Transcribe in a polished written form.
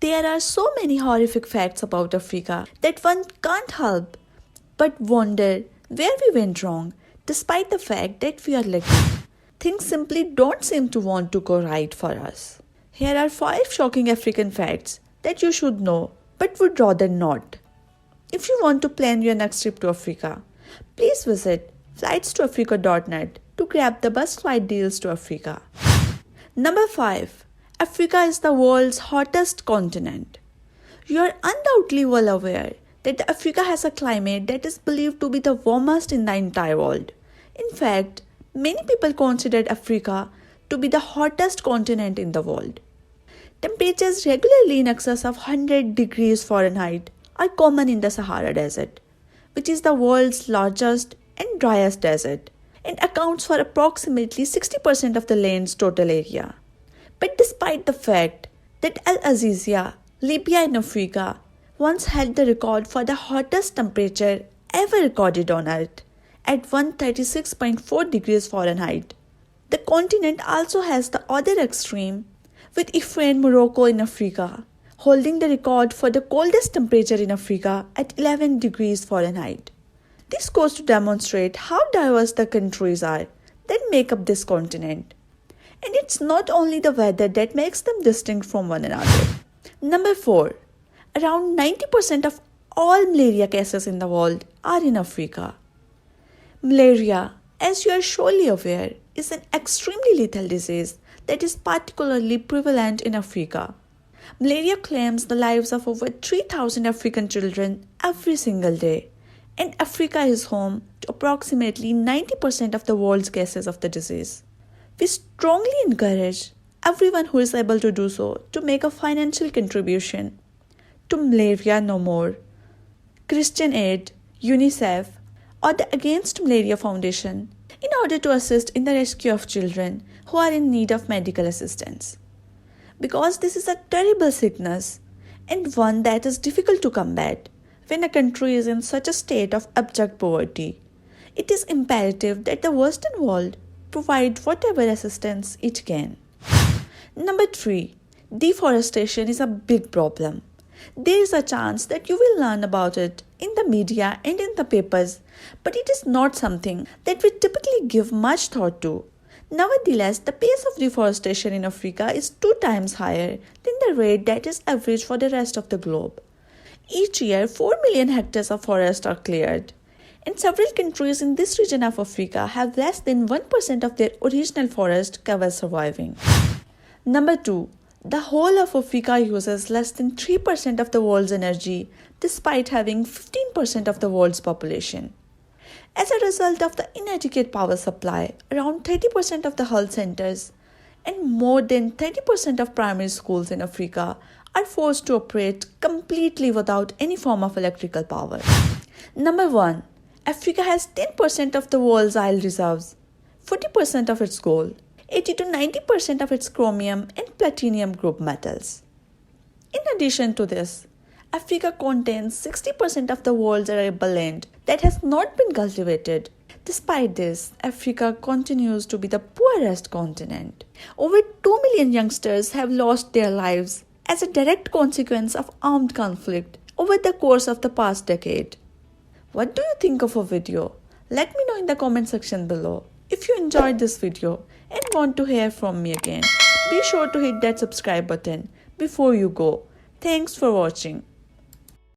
There are so many horrific facts about Africa that one can't help but wonder where we went wrong, despite the fact that we are lucky. Things simply don't seem to want to go right for us. Here are 5 shocking African facts that you should know but would rather not. If you want to plan your next trip to Africa, please visit flightstoafrica.net to grab the best flight deals to Africa. Number 5. Africa is the world's hottest continent. You are undoubtedly well aware that Africa has a climate that is believed to be the warmest in the entire world. In fact, many people consider Africa to be the hottest continent in the world. Temperatures regularly in excess of 100 degrees Fahrenheit are common in the Sahara Desert, which is the world's largest and driest desert, and accounts for approximately 60% of the land's total area. But despite the fact that Al Azizia, Libya in Africa, once held the record for the hottest temperature ever recorded on Earth at 136.4 degrees Fahrenheit, the continent also has the other extreme, with Ifrane, Morocco in Africa, holding the record for the coldest temperature in Africa at 11 degrees Fahrenheit. This goes to demonstrate how diverse the countries are that make up this continent. And it's not only the weather that makes them distinct from one another. Number 4. Around 90% of all malaria cases in the world are in Africa. Malaria, as you are surely aware, is an extremely lethal disease that is particularly prevalent in Africa. Malaria claims the lives of over 3,000 African children every single day, and Africa is home to approximately 90% of the world's cases of the disease. We strongly encourage everyone who is able to do so to make a financial contribution to Malaria No More, Christian Aid, UNICEF, or the Against Malaria Foundation in order to assist in the rescue of children who are in need of medical assistance. Because this is a terrible sickness and one that is difficult to combat when a country is in such a state of abject poverty, it is imperative that the Western world provide whatever assistance it can. Number 3. Deforestation is a big problem. There is a chance that you will learn about it in the media and in the papers, but it is not something that we typically give much thought to. Nevertheless, the pace of deforestation in Africa is 2 times higher than the rate that is average for the rest of the globe. Each year, 4 million hectares of forest are cleared, and several countries in this region of Africa have less than 1% of their original forest cover surviving. Number 2. The whole of Africa uses less than 3% of the world's energy, despite having 15% of the world's population. As a result of the inadequate power supply, around 30% of the health centers and more than 30% of primary schools in Africa are forced to operate completely without any form of electrical power. Number 1. Africa has 10% of the world's oil reserves, 40% of its gold, 80 to 90% of its chromium and platinum group metals. In addition to this, Africa contains 60% of the world's arable land that has not been cultivated. Despite this, Africa continues to be the poorest continent. Over 2 million youngsters have lost their lives as a direct consequence of armed conflict over the course of the past decade. What do you think of a video? Let me know in the comment section below. If you enjoyed this video and want to hear from me again, be sure to hit that subscribe button before you go. Thanks for watching.